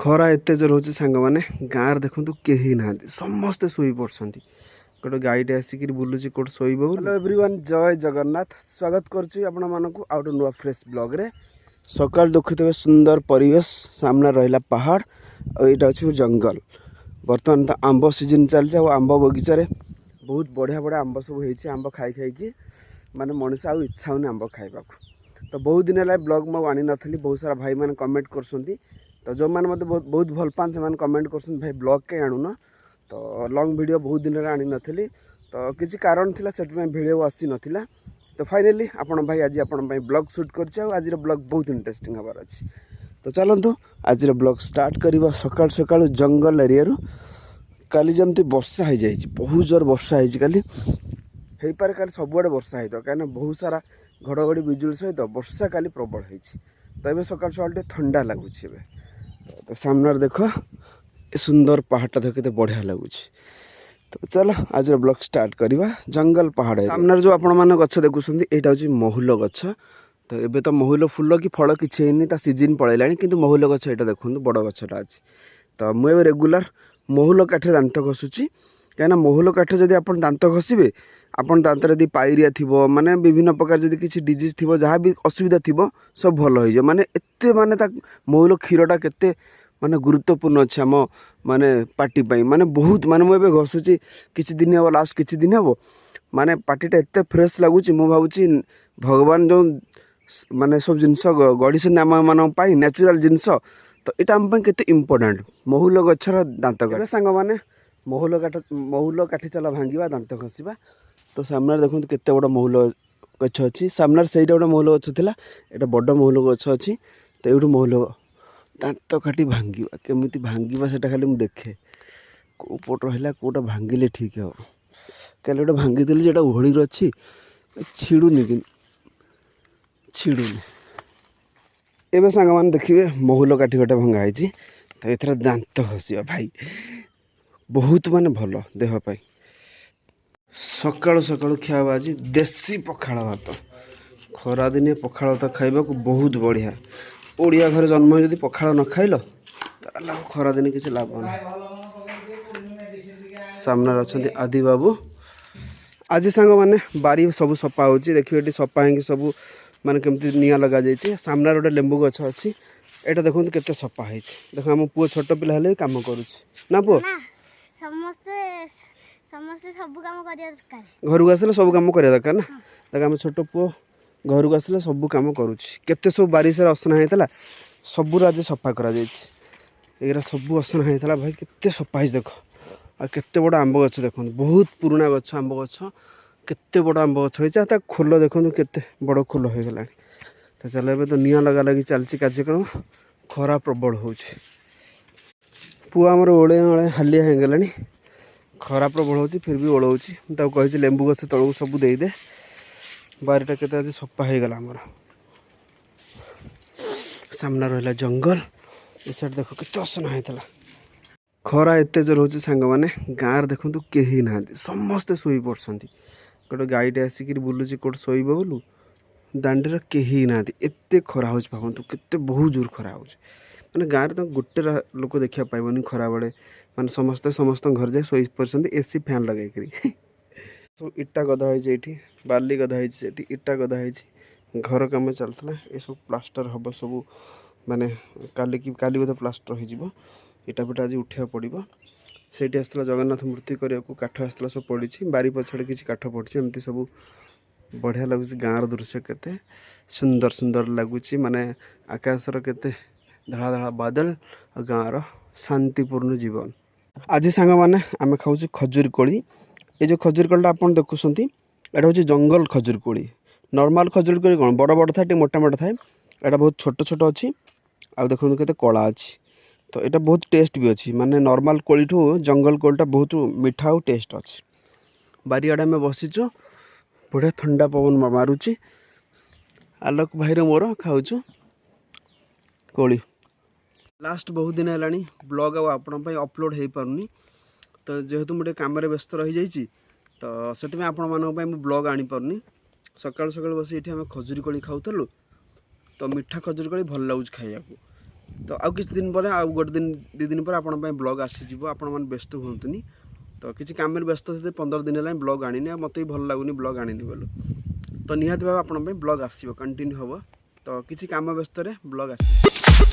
खरा एत जोर हो सांग मैंने गाँव देखु कहीं ना समस्ते शोई पड़ती गोटे गाईटे आसिक बुलूची कौट शोब। हेलो एवरीवन, जय जगन्नाथ। स्वागत करुच्ची आपण मानक आउ गोटे नुआ फ्रेश ब्लॉग रे। सकाल देखुवे सुंदर परिवेश, सामने रहा पहाड़ और यहाँ अच्छे जंगल। बर्तमान तो आंब सीजन चलती आंब बगीचार बहुत बढ़िया बढ़िया आंब सब होती। आंब खाई खाई माने मनीष आउ इच्छा होनी आंब खाइबा। तो बहुत दिन है ब्लॉग मैं आनी नी। बहुत सारा भाई मैंने कमेंट कर तो जो मैंने मत बहुत भल पान से कमेंट कर भाई ब्लॉग कहीं आणुन। तो लॉन्ग वीडियो बहुत दिन आनी नी, तो किसी कारण थिला से वीडियो आसी नाला। तो फाइनली आपण भाई आज आपण ब्लॉग शूट कर आज ब्लॉग बहुत इंटरेस्टिंग हबार अच्छी। तो चलतु आज ब्लॉग स्टार्ट करवा सकाल सकाल जंगल एरिया रू। काली जमती वर्षा हो जाए, बहुत जोर वर्षा हो पारे काली सबुआड़े वर्षा हो कहीं बहुत सारा घड़घड़ी बिजुली सहित वर्षा काली प्रबल होती। तो ये सकाल सकाल ठंडा लगुच। तो सामने देख ए सुंदर पहाड़टा देख के बढ़िया लगुच। तो चलो आज ब्लॉग स्टार्ट करवा जंगल पहाड़। सामने जो आपण मैंने गछ देखुं यहाँ हूँ महुल गछ। तो ये तो महुल फुल कि फल किसी है सीजन पलैला कि महुल गछ यहाँ देखो बड़ गछटा अच्छी। तो मुझे रेगुलर महुल काठे दांत घसुची कहीं महुल काठे जब आप दांत घसबे आपन दांत यदि पायरिया थी माने विभिन्न प्रकार जब किसी डिजीज थी जहाँ भी असुविधा थी सब भल हो माने एते माने महुल क्षीरटा केते माने गुरुत्वपूर्ण अच्छे आम माने पार्टी पाई माने बहुत माने मुझे घसुची किसी दिन हम लास्ट किसी दिन हम माने पार्टीटा एते फ्रेश लगुच। मु भावुची भगवान जो माने सब जिनस गढ़ी आम मान नेचुरल जिनस। तो यहाँ आम के इम्पोर्टाट महुल गछर दांत सांग मैंने महुल काठी चला भांगा दांत घसवा। तो सामने देखो केते बड़ महुल गछ अच्छी। सामने से गोटे महुल गछ था, यहाँ बड़ महुल गछ अच्छी। तो ये महुल दांत काटी भांगा केमी भांगा से खाली मुझे देखे कौ पट रहा कौटा भांगिले ठीक हे। कल गोटे भांगी जो ओहली अच्छी छिड़ुनी कि छिड़ुनी। एवं सांग मैंने देखिए महुल काठी गोटे भंगाई। तो ये दांत घसवा भाई बहुत माने भल देहपाई। सकाळु सकाळु खिया आज देसी पखाड़ भात। खरा दिने पखाड़ भात खाइबा को बहुत बढ़िया। ओडिया घर जन्म यदि पखाड़ न खाइल ताला खरा दिने किसी लाभ ना। सामने अच्छा आदि बाबू। आज सांग मैंने बारी सब सफा हो देखिए ये सफा हो सब माने केमती निआ लगा जाइए। सामने गोटे लेंबू गछ अच्छी। यहाँ देखो केते सफा है। देख आम पुओ छोट पिला हेले काम करुना पुओ समस्ते सब काम करिया दरकार। घर को आसले सब काम करिया दरकार ना। देख आम छोट पुओ घर को आसले सब काम करुच्ची। केते सब बारिश असना होता सबूर आज सफा करा करा सब असना होता भाई केते सफा है। देख आ केते बड़ आंब गछ देखो बहुत पुराना गछ आंब गछ केते बड़ आंब गछ होता खोल देखो केते बड़ खोल हो गला। तो चलो ए तो निआ लगा लगी चलती कार्यक्रम। खरा प्रबल हो पुआ आमर ओले ओले हालिया हो गला। खरा प्रबल हो फिर भी ओलौची कही लेंबू गछ तलू सब देदे। बारीटा के आज सफा हो गला। आमर सामने रहा जंगल ए साइड देख के असना होता। खरा एत जोर हो सांग मैंने गाँव देखु कहीं ना समस्ते शोई पड़ती गोटे गाईटे आसिक बुलूची कौट शोब बोलू दांडी कहीं ना एत खरा हो भावतु केते बहुत जोर खरा हो मैंने गाँव तो गोटे लोक देखा पाइबनी खरा बेले माने समस्ते समस्त घर जाए शोई पड़ते एसी फैन लगे सब इटा गदा होती बाली गदा होती इटा गदा होती घर कम चलता ये सब प्लास्टर हम सब माने काली बोधे प्लास्टर हो इटा पिटा आज उठा पड़ो। से आसला जगन्नाथ मूर्ति करने को काठ आसला सब पड़ी बारी पछाड़े किसी काठ पड़ी एमती सब बढ़िया लगुच। गाँव दृश्य केते सुंदर सुंदर लगुच माने आकाशर केते धड़ा धड़ा बादल और गाँव शांतिपूर्ण जीवन। आज सांग मैंने आम खाऊ खजूर कोली। ये जो खजूर कोलटा आप देखुं यहाँ हूँ जंगल खजूर कोली। नॉर्मल खजूर कोली कौन बड़ बड़ थाए मोटा मोटा थाए यहाँ बहुत छोट छोट अच्छी आ देखो केते कला अच्छी। तो यहाँ बहुत टेस्ट भी अच्छी माने नॉर्मल कोली ठू जंगल कोलीटा बहुत मीठा और टेस्ट अच्छी। बारियाड़े आम बसीचु बढ़िया ठंडा पवन मारुची। आलोक भाईर मोर खाऊचु कोली। लास्ट बहुत दिन है ब्लॉग आपण अपलोड हो पारुनी। तो जेहेतु मुझे कम व्यस्त रही जाइए तो से आपण ब्लॉग आनी पारुनी। सकाल सकाल बस ये आम खजूरी कोली खाऊलु। तो मीठा खजूरी कोली भल लगुच खाइबा। तो आउ किसी दिन पर आउ गोटे दिन 2 दिन पर आपण ब्लॉग आसीଯିव आपण मैंने व्यस्त हुंतुनी तो किसी काम में व्यस्त थे 15 दिन है ब्लॉग आनी मत भी भल लगुनि ब्लॉग आनी बोलू तो निहाती भाव आपण ब्लॉग आसो कंटिन्यू हम तो किसी काम व्यस्त ब्लॉग आस